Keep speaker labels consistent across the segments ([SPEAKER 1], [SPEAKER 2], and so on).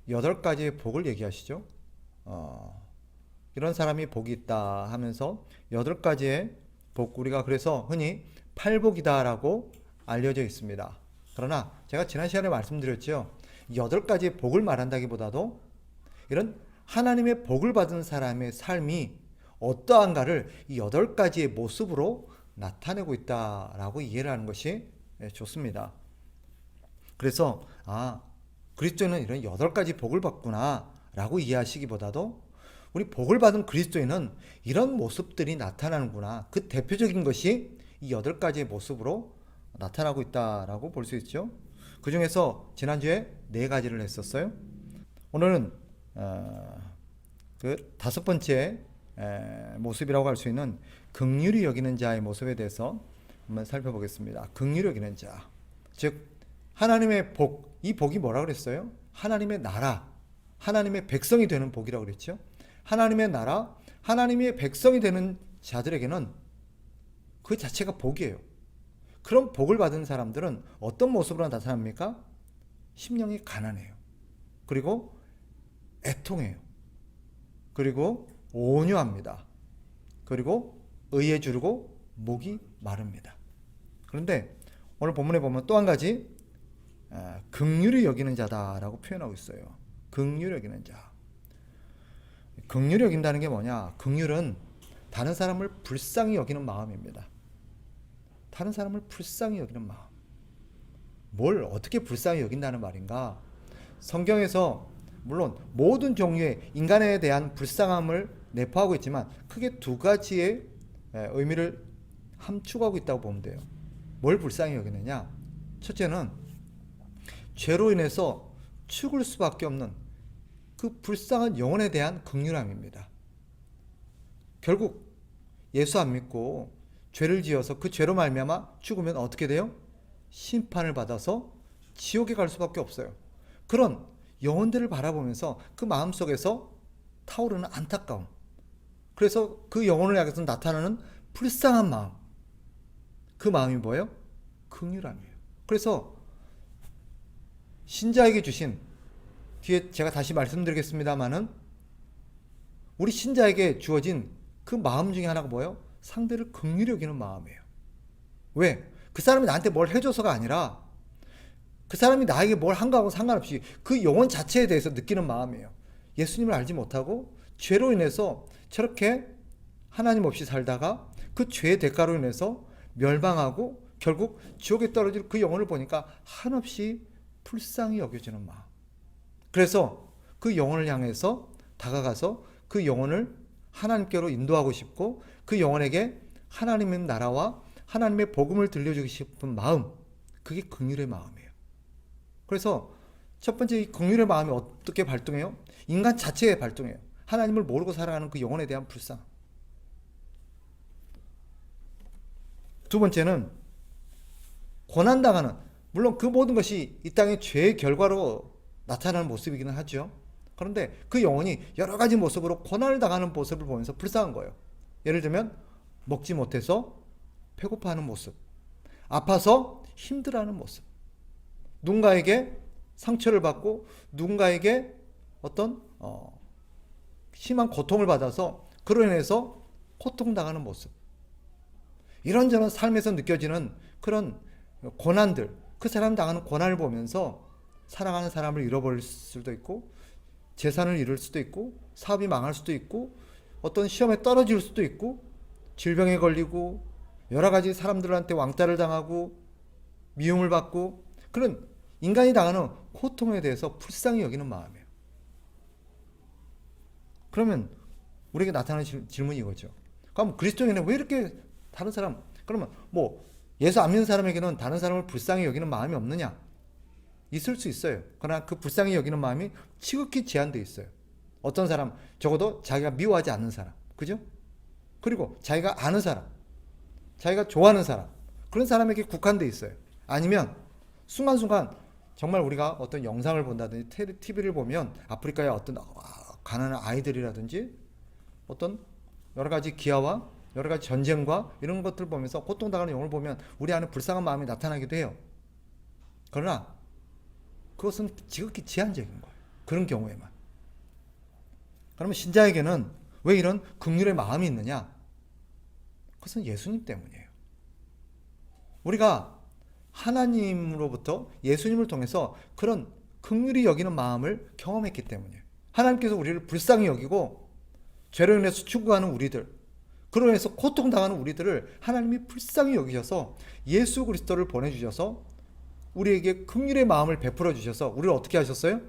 [SPEAKER 1] 8가지의 복을 얘기하시죠. 이런 사람이 복이 있다 하면서 8가지의 복, 우리가 그래서 흔히 팔복이다라고 알려져 있습니다. 그러나 제가 지난 시간에 말씀드렸죠. 8가지의 복을 말한다기보다도 이런 하나님의 복을 받은 사람의 삶이 어떠한가를 이 8가지의 모습으로 나타내고 있다라고 이해를 하는 것이 좋습니다. 그래서 그리스도인은 이런 8가지 복을 받구나 라고 이해하시기보다도 우리 복을 받은 그리스도인은 이런 모습들이 나타나는구나, 그 대표적인 것이 이 8가지의 모습으로 나타나고 있다라고 볼 수 있죠. 그 중에서 지난주에 4가지를 했었어요. 오늘은 그 5번째 모습이라고 할 수 있는 긍휼히 여기는 자의 모습에 대해서 한번 살펴보겠습니다. 긍휼히 여기는 자, 즉 하나님의 복, 이 복이 뭐라 그랬어요? 하나님의 나라, 하나님의 백성이 되는 복이라고 그랬죠. 하나님의 나라, 하나님의 백성이 되는 자들에게는 그 자체가 복이에요. 그런 복을 받은 사람들은 어떤 모습으로 나타납니까? 심령이 가난해요. 그리고 애통해요. 그리고 온유합니다. 그리고 의에 주르고 목이 마릅니다. 그런데 오늘 본문에 보면 또 한 가지 긍휼히 여기는 자다라고 표현하고 있어요. 긍휼히 여기는 자. 긍휼히 여긴다는 게 뭐냐? 긍휼은 다른 사람을 불쌍히 여기는 마음입니다. 다른 사람을 불쌍히 여기는 마음. 뭘 어떻게 불쌍히 여긴다는 말인가? 성경에서 물론 모든 종류의 인간에 대한 불쌍함을 내포하고 있지만 크게 2가지의 의미를 함축하고 있다고 보면 돼요. 뭘 불쌍히 여기느냐? 첫째는 죄로 인해서 죽을 수밖에 없는 그 불쌍한 영혼에 대한 긍휼함입니다. 결국 예수 안 믿고 죄를 지어서 그 죄로 말미암아 죽으면 어떻게 돼요? 심판을 받아서 지옥에 갈 수밖에 없어요. 그런 영혼들을 바라보면서 그 마음속에서 타오르는 안타까움, 그래서 그 영혼을 향해서 나타나는 불쌍한 마음, 그 마음이 뭐예요? 긍휼함이에요. 그래서 신자에게 주신, 뒤에 제가 다시 말씀드리겠습니다마는 우리 신자에게 주어진 그 마음 중에 하나가 뭐예요? 상대를 긍휼히 여기는 마음이에요. 왜? 그 사람이 나한테 뭘 해줘서가 아니라 그 사람이 나에게 뭘 한 거하고 상관없이 그 영혼 자체에 대해서 느끼는 마음이에요. 예수님을 알지 못하고 죄로 인해서 저렇게 하나님 없이 살다가 그 죄의 대가로 인해서 멸망하고 결국 지옥에 떨어질 그 영혼을 보니까 한없이 불쌍히 여겨지는 마음. 그래서 그 영혼을 향해서 다가가서 그 영혼을 하나님께로 인도하고 싶고 그 영혼에게 하나님의 나라와 하나님의 복음을 들려주고 싶은 마음, 그게 긍휼의 마음이에요. 그래서 첫 번째 이 긍휼의 마음이 어떻게 발동해요? 인간 자체에 발동해요. 하나님을 모르고 살아가는 그 영혼에 대한 불쌍. 두 번째는 고난당하는, 물론 그 모든 것이 이 땅의 죄의 결과로 나타나는 모습이기는 하죠. 그런데 그 영혼이 여러 가지 모습으로 고난을 당하는 모습을 보면서 불쌍한 거예요. 예를 들면 먹지 못해서 배고파하는 모습, 아파서 힘들어하는 모습, 누군가에게 상처를 받고 누군가에게 어떤 심한 고통을 받아서 그로 인해서 고통당하는 모습, 이런저런 삶에서 느껴지는 그런 고난들, 그 사람 당하는 고난을 보면서 사랑하는 사람을 잃어버릴 수도 있고 재산을 잃을 수도 있고 사업이 망할 수도 있고 어떤 시험에 떨어질 수도 있고 질병에 걸리고 여러 가지 사람들한테 왕따를 당하고 미움을 받고 그런 인간이 당하는 고통에 대해서 불쌍히 여기는 마음이에요. 그러면 우리에게 나타나는 질문이 이거죠. 그럼 그리스도인은 왜 이렇게 다른 사람, 그러면 뭐 예수 안 믿는 사람에게는 다른 사람을 불쌍히 여기는 마음이 없느냐? 있을 수 있어요. 그러나 그 불쌍히 여기는 마음이 지극히 제한되어 있어요. 어떤 사람, 적어도 자기가 미워하지 않는 사람, 그죠? 그리고 자기가 아는 사람, 자기가 좋아하는 사람, 그런 사람에게 국한되어 있어요. 아니면 순간순간 정말 우리가 어떤 영상을 본다든지 TV를 보면 아프리카의 어떤 가난한 아이들이라든지 어떤 여러 가지 기아와 여러 가지 전쟁과 이런 것들을 보면서 고통당하는 영혼을 보면 우리 안에 불쌍한 마음이 나타나기도 해요. 그러나 그것은 지극히 제한적인 거예요. 그런 경우에만. 그러면 신자에게는 왜 이런 긍휼의 마음이 있느냐? 그것은 예수님 때문이에요. 우리가 하나님으로부터 예수님을 통해서 그런 긍휼히 여기는 마음을 경험했기 때문이에요. 하나님께서 우리를 불쌍히 여기고 죄로 인해서 죽어가는 우리들, 그로 인해서 고통당하는 우리들을 하나님이 불쌍히 여기셔서 예수 그리스도를 보내주셔서 우리에게 긍휼의 마음을 베풀어 주셔서 우리를 어떻게 하셨어요?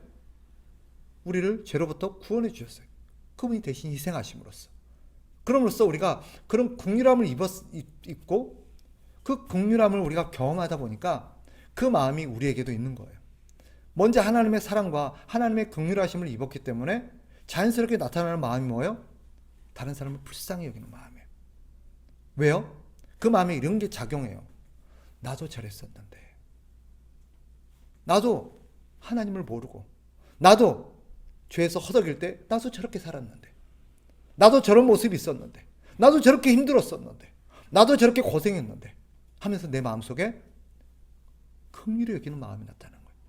[SPEAKER 1] 우리를 죄로부터 구원해 주셨어요. 그분이 대신 희생하심으로써. 그럼으로써 우리가 그런 긍휼함을 입고 그 긍휼함을 우리가 경험하다 보니까 그 마음이 우리에게도 있는 거예요. 먼저 하나님의 사랑과 하나님의 긍휼하심을 입었기 때문에 자연스럽게 나타나는 마음이 뭐예요? 다른 사람을 불쌍히 여기는 마음이에요. 왜요? 그 마음에 이런 게 작용해요. 나도 저랬었는데, 나도 하나님을 모르고, 나도 죄에서 허덕일 때 나도 저렇게 살았는데, 나도 저런 모습이 있었는데, 나도 저렇게 힘들었었는데, 나도 저렇게 고생했는데 하면서 내 마음속에 긍휼히 여기는 마음이 나타나는 거예요.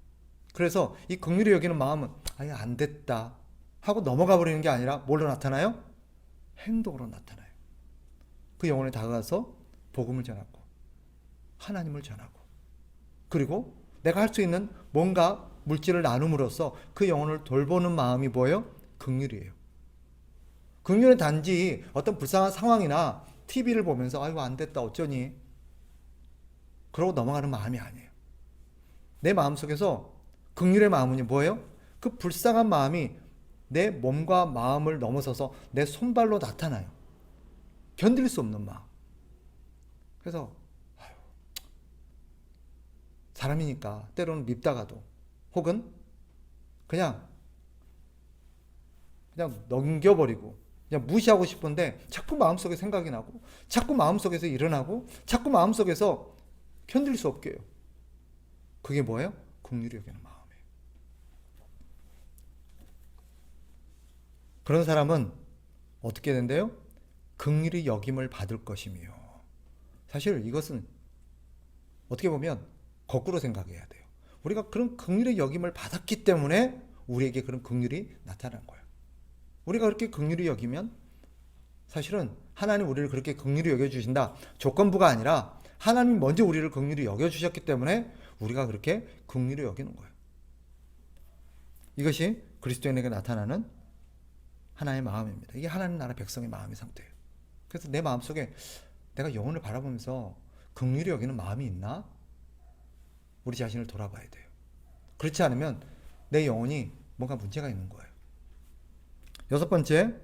[SPEAKER 1] 그래서 이 긍휼히 여기는 마음은 아예 안 됐다 하고 넘어가 버리는 게 아니라 뭘로 나타나요? 행동으로 나타나요. 그 영혼에 다가가서 복음을 전하고 하나님을 전하고, 그리고 내가 할 수 있는 뭔가 물질을 나눔으로써 그 영혼을 돌보는 마음이 뭐예요? 긍휼이에요. 긍휼은 단지 어떤 불쌍한 상황이나 TV를 보면서 아이고 안 됐다 어쩌니 그러고 넘어가는 마음이 아니에요. 내 마음속에서 긍휼의 마음은 뭐예요? 그 불쌍한 마음이 내 몸과 마음을 넘어서서 내 손발로 나타나요. 견딜 수 없는 마음. 그래서 사람이니까 때로는 밉다가도 혹은 그냥 넘겨버리고 그냥 무시하고 싶은데 자꾸 마음속에 생각이 나고 자꾸 마음속에서 일어나고 자꾸 마음속에서 견딜 수 없게 해요. 그게 뭐예요? 긍휼히 여기는 마음이에요. 그런 사람은 어떻게 된대요? 긍휼히 여김을 받을 것이며. 사실 이것은 어떻게 보면 거꾸로 생각해야 돼요. 우리가 그런 긍휼의 여김을 받았기 때문에 우리에게 그런 긍휼이 나타난 거예요. 우리가 그렇게 긍휼히 여기면 사실은 하나님 우리를 그렇게 긍휼히 여겨주신다 조건부가 아니라 하나님 먼저 우리를 긍휼히 여겨주셨기 때문에 우리가 그렇게 긍휼히 여기는 거예요. 이것이 그리스도인에게 나타나는 하나의 마음입니다. 이게 하나님 나라 백성의 마음의 상태예요. 그래서 내 마음속에 내가 영혼을 바라보면서 긍휼히 여기는 마음이 있나? 우리 자신을 돌아봐야 돼요. 그렇지 않으면 내 영혼이 뭔가 문제가 있는 거예요. 여섯 번째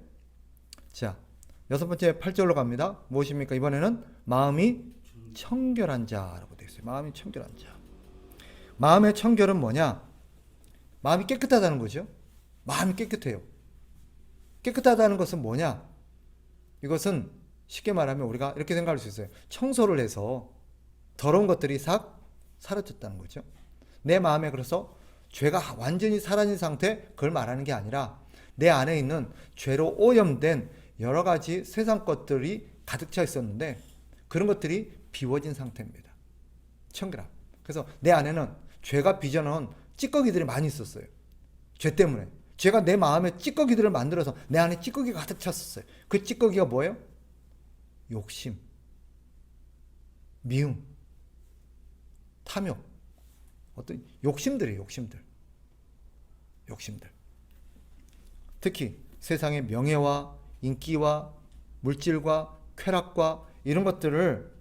[SPEAKER 1] 8절로 갑니다. 무엇입니까? 이번에는 마음이 청결한 자라고 되어 있어요. 마음이 청결한 자. 마음의 청결은 뭐냐? 마음이 깨끗하다는 거죠. 마음이 깨끗해요. 깨끗하다는 것은 뭐냐? 이것은 쉽게 말하면 우리가 이렇게 생각할 수 있어요. 청소를 해서 더러운 것들이 싹 사라졌다는 거죠. 내 마음에 그래서 죄가 완전히 사라진 상태, 그걸 말하는 게 아니라 내 안에 있는 죄로 오염된 여러 가지 세상 것들이 가득 차 있었는데 그런 것들이 비워진 상태입니다. 청결함. 그래서 내 안에는 죄가 빚어놓은 찌꺼기들이 많이 있었어요. 죄 때문에. 죄가 내 마음에 찌꺼기들을 만들어서 내 안에 찌꺼기가 가득 찼었어요. 그 찌꺼기가 뭐예요? 욕심, 미움, 탐욕, 어떤 욕심들이에요. 욕심들. 특히 세상의 명예와 인기와 물질과 쾌락과 이런 것들을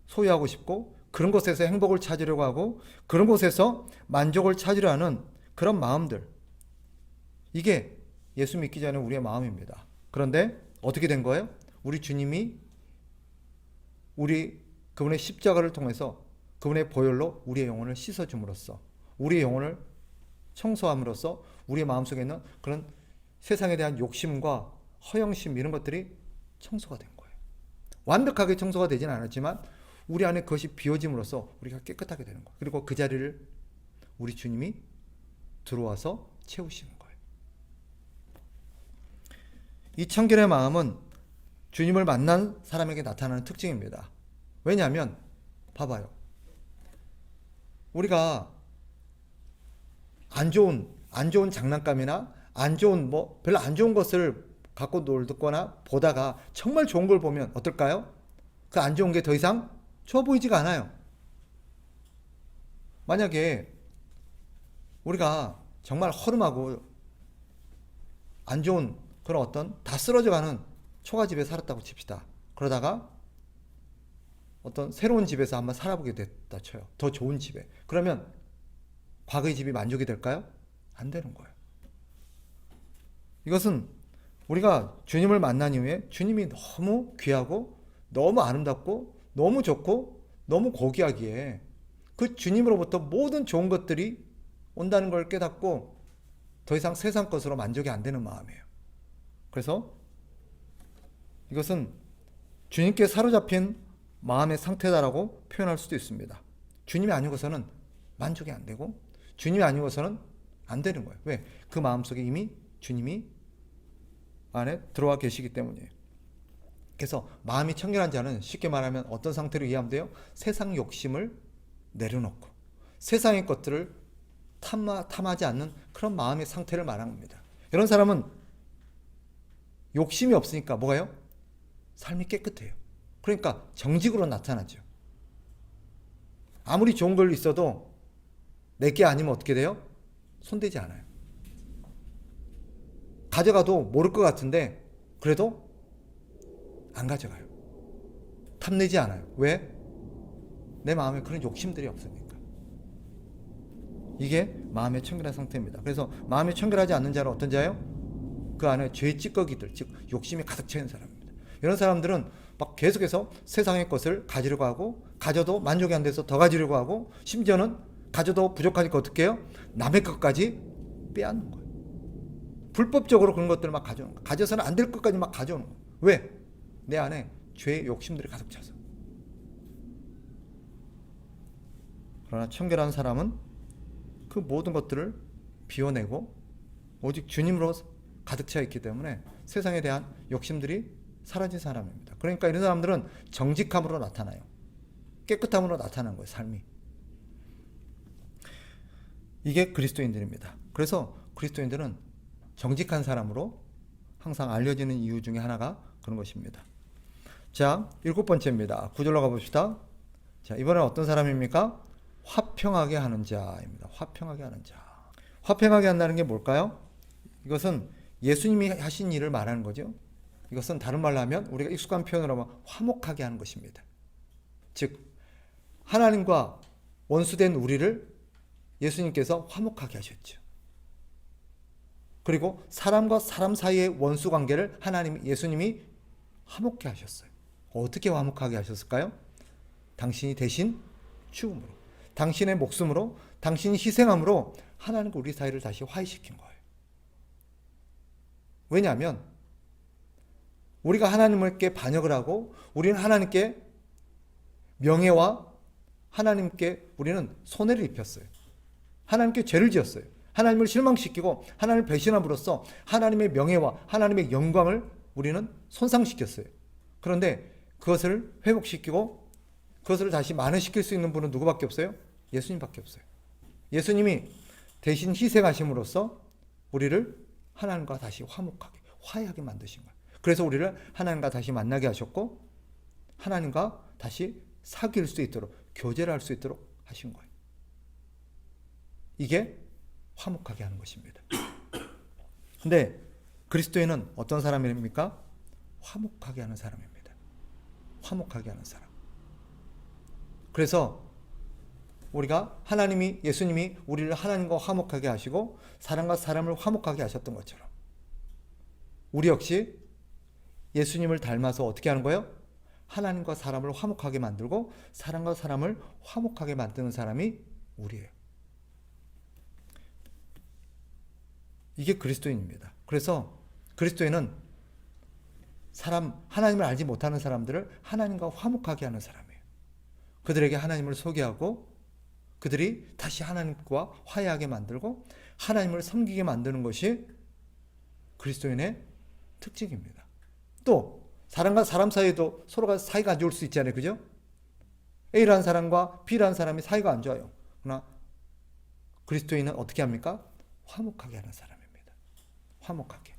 [SPEAKER 1] 소유하고 싶고 그런 곳에서 행복을 찾으려고 하고 그런 곳에서 만족을 찾으려 하는 그런 마음들, 이게 예수 믿기 전에 우리의 마음입니다. 그런데 어떻게 된 거예요? 우리 주님이 그분의 십자가를 통해서 그분의 보혈로 우리의 영혼을 씻어줌으로써 우리의 영혼을 청소함으로써 우리의 마음속에 있는 그런 세상에 대한 욕심과 허영심 이런 것들이 청소가 된 거예요. 완벽하게 청소가 되진 않았지만 우리 안에 그것이 비워짐으로써 우리가 깨끗하게 되는 거예요. 그리고 그 자리를 우리 주님이 들어와서 채우시는 거예요. 이 청결의 마음은 주님을 만난 사람에게 나타나는 특징입니다. 왜냐하면 봐봐요. 우리가 안 좋은 안 좋은 장난감이나 안 좋은 별로 안 좋은 것을 갖고 놀거나 보다가 정말 좋은 걸 보면 어떨까요? 그 안 좋은 게 더 이상 좋아 보이지가 않아요. 만약에 우리가 정말 허름하고 안 좋은 그런 어떤 다 쓰러져가는 초가집에 살았다고 칩시다. 그러다가 어떤 새로운 집에서 한번 살아보게 됐다 쳐요. 더 좋은 집에. 그러면 과거의 집이 만족이 될까요? 안 되는 거예요. 이것은 우리가 주님을 만난 이후에 주님이 너무 귀하고 너무 아름답고 너무 좋고 너무 고귀하기에 그 주님으로부터 모든 좋은 것들이 온다는 걸 깨닫고 더 이상 세상 것으로 만족이 안 되는 마음이에요. 그래서 이것은 주님께 사로잡힌 마음의 상태다라고 표현할 수도 있습니다. 주님이 아니고서는 만족이 안 되고 주님이 아니고서는 안 되는 거예요. 왜? 그 마음속에 이미 주님이 안에 들어와 계시기 때문이에요. 그래서 마음이 청결한 자는 쉽게 말하면 어떤 상태로 이해하면 돼요? 세상 욕심을 내려놓고 세상의 것들을 탐하지 않는 그런 마음의 상태를 말하는 겁니다. 이런 사람은 욕심이 없으니까 뭐가요? 삶이 깨끗해요. 그러니까 정직으로 나타나죠. 아무리 좋은 걸 있어도 내게 아니면 어떻게 돼요? 손대지 않아요. 가져가도 모를 것 같은데 그래도 안 가져가요. 탐내지 않아요. 왜? 내 마음에 그런 욕심들이 없으니까. 이게 마음의 청결한 상태입니다. 그래서 마음이 청결하지 않는 자는 어떤 자예요? 그 안에 죄의 찌꺼기들, 즉 욕심이 가득 차 있는 사람입니다. 이런 사람들은 막 계속해서 세상의 것을 가지려고 하고 가져도 만족이 안 돼서 더 가지려고 하고 심지어는 가져도 부족하니까 어떻게 해요? 남의 것까지 빼앗는 거예요. 불법적으로 그런 것들을 막 가져오는 거예요. 가져서는 안 될 것까지 막 가져오는 거예요. 왜? 내 안에 죄의 욕심들이 가득 차서. 그러나 청결한 사람은 그 모든 것들을 비워내고 오직 주님으로 가득 차 있기 때문에 세상에 대한 욕심들이 사라진 사람입니다. 그러니까 이런 사람들은 정직함으로 나타나요. 깨끗함으로 나타나는 거예요, 삶이. 이게 그리스도인들입니다. 그래서 그리스도인들은 정직한 사람으로 항상 알려지는 이유 중에 하나가 그런 것입니다. 자, 7번째입니다. 9절로 가봅시다. 자, 이번엔 어떤 사람입니까? 화평하게 하는 자입니다. 화평하게 하는 자. 화평하게 한다는 게 뭘까요? 이것은 예수님이 하신 일을 말하는 거죠. 이것은 다른 말로 하면 우리가 익숙한 표현으로 하면 화목하게 하는 것입니다. 즉 하나님과 원수된 우리를 예수님께서 화목하게 하셨죠. 그리고 사람과 사람 사이의 원수 관계를 예수님이 화목케 하셨어요. 어떻게 화목하게 하셨을까요? 당신이 대신 죽음으로, 당신의 목숨으로, 당신이 희생함으로 하나님과 우리 사이를 다시 화해시킨 거예요. 왜냐하면 우리가 하나님께 반역을 하고 우리는 하나님께 명예와 하나님께 우리는 손해를 입혔어요. 하나님께 죄를 지었어요. 하나님을 실망시키고 하나님을 배신함으로써 하나님의 명예와 하나님의 영광을 우리는 손상시켰어요. 그런데 그것을 회복시키고 그것을 다시 만회시킬 수 있는 분은 누구밖에 없어요? 예수님밖에 없어요. 예수님이 대신 희생하심으로써 우리를 하나님과 다시 화목하게, 화해하게 만드신 거예요. 그래서 우리를 하나님과 다시 만나게 하셨고 하나님과 다시 사귈 수 있도록, 교제를 할 수 있도록 하신 거예요. 이게 화목하게 하는 것입니다. 근데 그리스도인은 어떤 사람입니까? 화목하게 하는 사람입니다. 화목하게 하는 사람. 그래서 우리가 예수님이 우리를 하나님과 화목하게 하시고 사람과 사람을 화목하게 하셨던 것처럼 우리 역시 예수님을 닮아서 어떻게 하는 거예요? 하나님과 사람을 화목하게 만들고 사람과 사람을 화목하게 만드는 사람이 우리예요. 이게 그리스도인입니다. 그래서 그리스도인은 하나님을 알지 못하는 사람들을 하나님과 화목하게 하는 사람이에요. 그들에게 하나님을 소개하고 그들이 다시 하나님과 화해하게 만들고 하나님을 섬기게 만드는 것이 그리스도인의 특징입니다. 또 사람과 사람 사이에도 서로가 사이가 안 좋을 수 있잖아요. 그죠? A라는 사람과 B라는 사람이 사이가 안 좋아요. 그러나 그리스도인은 어떻게 합니까? 화목하게 하는 사람입니다. 화목하게.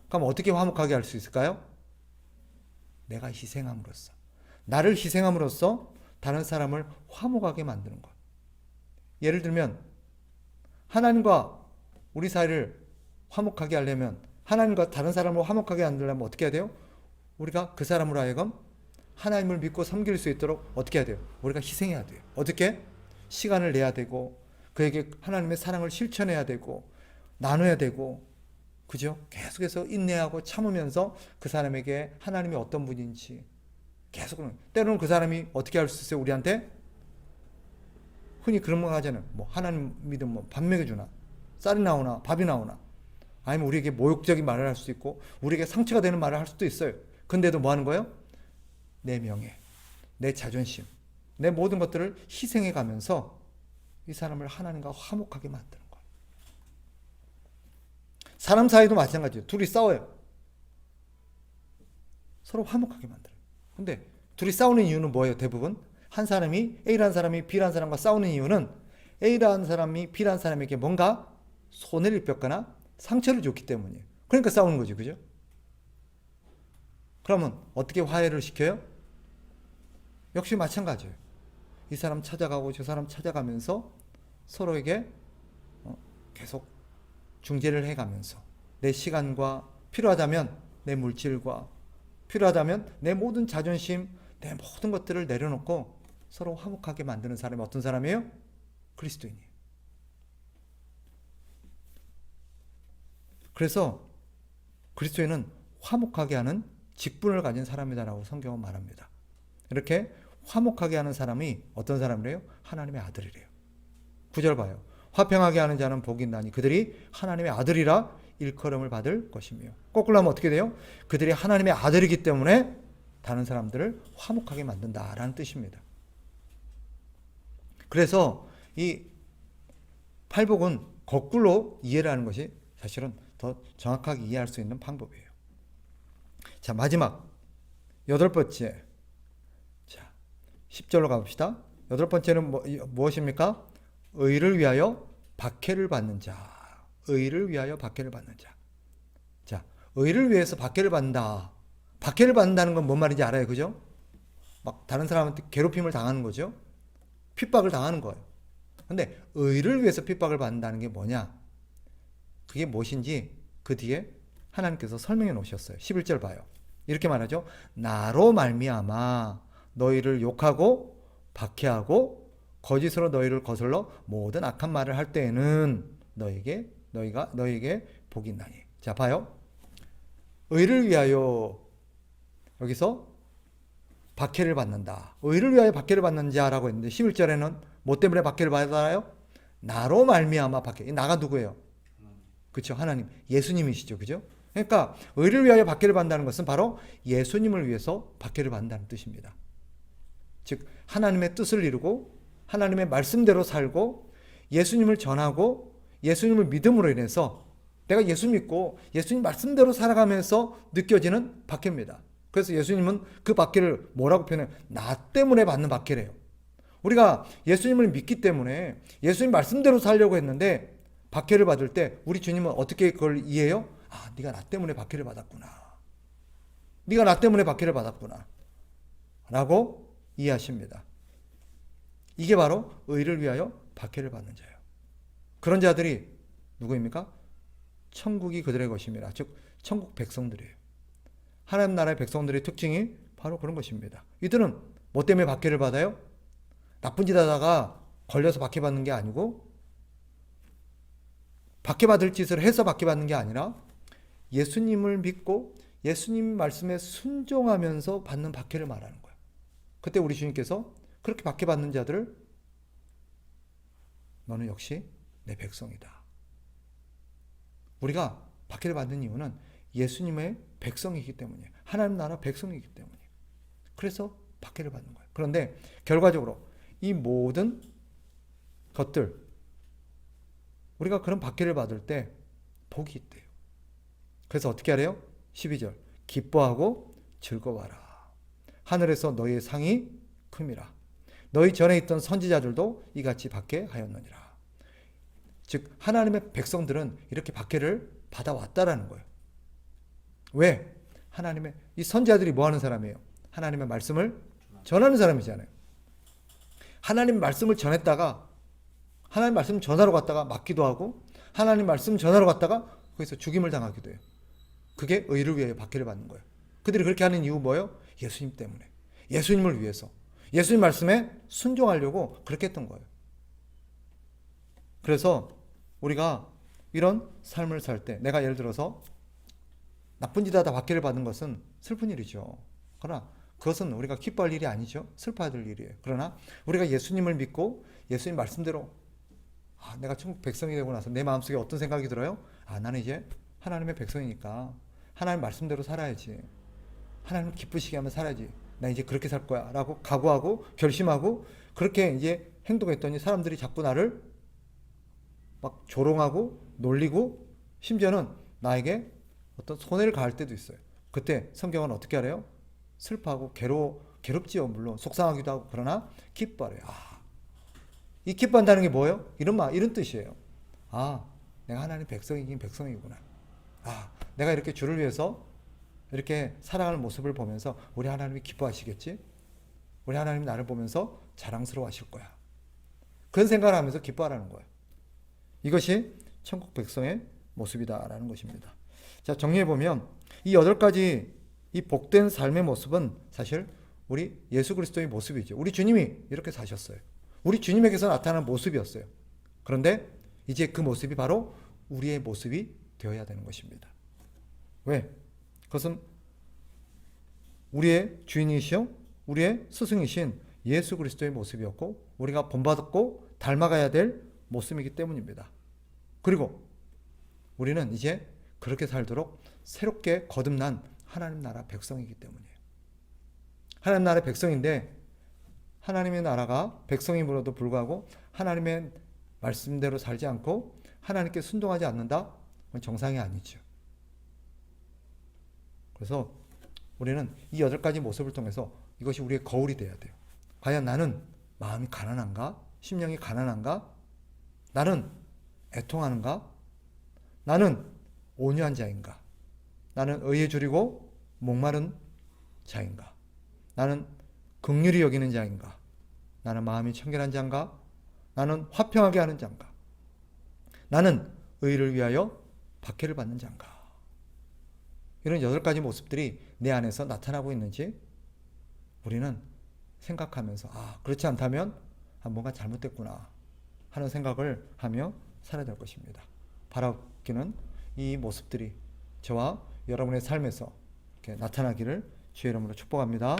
[SPEAKER 1] 그럼 어떻게 화목하게 할 수 있을까요? 내가 희생함으로써, 나를 희생함으로써 다른 사람을 화목하게 만드는 것. 예를 들면 하나님과 우리 사이를 화목하게 하려면, 하나님과 다른 사람을 화목하게 만들려면 어떻게 해야 돼요? 우리가 그 사람으로 하여금 하나님을 믿고 섬길 수 있도록 어떻게 해야 돼요? 우리가 희생해야 돼요. 어떻게? 시간을 내야 되고, 그에게 하나님의 사랑을 실천해야 되고, 나눠야 되고, 그죠? 계속해서 인내하고 참으면서 그 사람에게 하나님이 어떤 분인지 계속, 때로는 그 사람이 어떻게 할 수 있어요? 우리한테? 흔히 그런 거 하잖아요. 뭐 하나님 믿으면 뭐 밥 먹여주나, 쌀이 나오나, 밥이 나오나, 아니면 우리에게 모욕적인 말을 할 수도 있고, 우리에게 상처가 되는 말을 할 수도 있어요. 근데도 뭐 하는 거예요? 내 명예, 내 자존심, 내 모든 것들을 희생해 가면서 이 사람을 하나님과 화목하게 만드는 거예요. 사람 사이도 마찬가지예요. 둘이 싸워요. 서로 화목하게 만들어요. 근데 둘이 싸우는 이유는 뭐예요? 대부분 한 사람이, A라는 사람이 B라는 사람과 싸우는 이유는 A라는 사람이 B라는 사람에게 뭔가 손해를 입혔거나 상처를 줬기 때문이에요. 그러니까 싸우는 거죠. 그죠? 그러면 어떻게 화해를 시켜요? 역시 마찬가지예요. 이 사람 찾아가고 저 사람 찾아가면서 서로에게 계속 중재를 해가면서 내 시간과, 필요하다면 내 물질과, 필요하다면 내 모든 자존심, 내 모든 것들을 내려놓고 서로 화목하게 만드는 사람이 어떤 사람이에요? 그리스도인이에요. 그래서 그리스도인은 화목하게 하는 직분을 가진 사람이다라고 성경은 말합니다. 이렇게 화목하게 하는 사람이 어떤 사람이래요? 하나님의 아들이래요. 9절 봐요. 화평하게 하는 자는 복이 있나니 그들이 하나님의 아들이라 일컬음을 받을 것이며. 거꾸로 하면 어떻게 돼요? 그들이 하나님의 아들이기 때문에 다른 사람들을 화목하게 만든다라는 뜻입니다. 그래서 이 팔복은 거꾸로 이해를 하는 것이 사실은 더 정확하게 이해할 수 있는 방법이에요. 자, 마지막 8번째. 자, 10절로 가봅시다. 8번째는 무엇입니까? 의를 위하여 박해를 받는 자. 의를 위하여 박해를 받는 자. 자, 의를 위해서 박해를 받는다. 박해를 받는다는 건 뭔 말인지 알아요? 그죠? 막 다른 사람한테 괴롭힘을 당하는 거죠. 핍박을 당하는 거예요. 근데 의를 위해서 핍박을 받는다는 게 뭐냐? 그게 무엇인지 그 뒤에 하나님께서 설명해 놓으셨어요. 11절 봐요. 이렇게 말하죠. 나로 말미암아 너희를 욕하고 박해하고 거짓으로 너희를 거슬러 모든 악한 말을 할 때에는 너희에게 복이 있나니. 자, 봐요. 의를 위하여 여기서 박해를 받는다. 의를 위하여 박해를 받는 자라고 했는데 11절에는 뭐 때문에 박해를 받아요? 나로 말미암아 박해. 나가 누구예요? 그렇죠. 하나님. 예수님이시죠. 그죠? 그러니까 의를 위하여 박해를 받는다는 것은 바로 예수님을 위해서 박해를 받는다는 뜻입니다. 즉 하나님의 뜻을 이루고 하나님의 말씀대로 살고 예수님을 전하고 예수님을 믿음으로 인해서 내가 예수 믿고 예수님 말씀대로 살아가면서 느껴지는 박해입니다. 그래서 예수님은 그 박해를 뭐라고 표현해요? 나 때문에 받는 박해래요. 우리가 예수님을 믿기 때문에 예수님 말씀대로 살려고 했는데 박해를 받을 때 우리 주님은 어떻게 그걸 이해해요? 아, 네가 나 때문에 박해를 받았구나. 네가 나 때문에 박해를 받았구나. 라고 이해하십니다. 이게 바로 의를 위하여 박해를 받는 자예요. 그런 자들이 누구입니까? 천국이 그들의 것입니다. 즉 천국 백성들이에요. 하나님 나라의 백성들의 특징이 바로 그런 것입니다. 이들은 뭐 때문에 박해를 받아요? 나쁜 짓 하다가 걸려서 박해받는 게 아니고 박해받을 짓을 해서 박해받는 게 아니라 예수님을 믿고 예수님 말씀에 순종하면서 받는 박해를 말하는 거예요. 그때 우리 주님께서 그렇게 박해받는 자들을 너는 역시 내 백성이다. 우리가 박해를 받는 이유는 예수님의 백성이기 때문이에요. 하나님 나라 백성이기 때문이에요. 그래서 박해를 받는 거예요. 그런데 결과적으로 이 모든 것들 우리가 그런 박해를 받을 때 복이 있대요. 그래서 어떻게 하래요? 12절 기뻐하고 즐거워하라. 하늘에서 너희의 상이 큼이라. 너희 전에 있던 선지자들도 이같이 박해하였느니라. 즉 하나님의 백성들은 이렇게 박해를 받아왔다라는 거예요. 왜? 하나님의 이 선지자들이 뭐 하는 사람이에요? 하나님의 말씀을 전하는 사람이잖아요. 하나님 말씀을 전했다가 하나님 말씀 전하러 갔다가 맞기도 하고 하나님 말씀 전하러 갔다가 거기서 죽임을 당하기도 해요. 그게 의를 위하여 박해를 받는 거예요. 그들이 그렇게 하는 이유 뭐예요? 예수님 때문에. 예수님을 위해서. 예수님 말씀에 순종하려고 그렇게 했던 거예요. 그래서 우리가 이런 삶을 살 때 내가 예를 들어서 나쁜 짓 하다 박해를 받은 것은 슬픈 일이죠. 그러나 그것은 우리가 기뻐할 일이 아니죠. 슬퍼야 될 일이에요. 그러나 우리가 예수님을 믿고 예수님 말씀대로 내가 천국 백성이 되고 나서 내 마음속에 어떤 생각이 들어요? 나는 이제 하나님의 백성이니까 하나님 말씀대로 살아야지. 하나님을 기쁘시게 하면 살아야지. 나 이제 그렇게 살 거야 라고 각오하고 결심하고 그렇게 이제 행동했더니 사람들이 자꾸 나를 막 조롱하고 놀리고 심지어는 나에게 어떤 손해를 가할 때도 있어요. 그때 성경은 어떻게 하래요? 슬퍼하고 괴롭지요. 물론 속상하기도 하고 그러나 기뻐하래요. 이 기뻐한다는 게 뭐예요? 이런 뜻이에요. 내가 하나님 백성이긴 백성이구나. 내가 이렇게 주를 위해서 이렇게 살아가는 모습을 보면서 우리 하나님이 기뻐하시겠지? 우리 하나님이 나를 보면서 자랑스러워 하실 거야. 그런 생각을 하면서 기뻐하라는 거예요. 이것이 천국 백성의 모습이다라는 것입니다. 자, 정리해보면 이 8가지 이 복된 삶의 모습은 사실 우리 예수 그리스도의 모습이죠. 우리 주님이 이렇게 사셨어요. 우리 주님에게서 나타나는 모습이었어요. 그런데 이제 그 모습이 바로 우리의 모습이 되어야 되는 것입니다. 왜? 그것은 우리의 주인이시요 우리의 스승이신 예수 그리스도의 모습이었고 우리가 본받았고 닮아가야 될 모습이기 때문입니다. 그리고 우리는 이제 그렇게 살도록 새롭게 거듭난 하나님 나라 백성이기 때문이에요. 하나님 나라의 백성인데 하나님의 나라가 백성임으로도 불구하고 하나님의 말씀대로 살지 않고 하나님께 순종하지 않는다? 그건 정상이 아니죠. 그래서 우리는 이 8가지 모습을 통해서 이것이 우리의 거울이 돼야 돼요. 과연 나는 마음이 가난한가? 심령이 가난한가? 나는 애통하는가? 나는 온유한 자인가? 나는 의에 줄이고 목마른 자인가? 나는 긍휼히 여기는 자인가? 나는 마음이 청결한 자인가? 나는 화평하게 하는 자인가? 나는 의를 위하여 박해를 받는 자인가? 이런 8가지 모습들이 내 안에서 나타나고 있는지 우리는 생각하면서 그렇지 않다면 뭔가 잘못됐구나 하는 생각을 하며 살아야 될 것입니다. 바라기는 이 모습들이 저와 여러분의 삶에서 이렇게 나타나기를 주의 이름으로 축복합니다.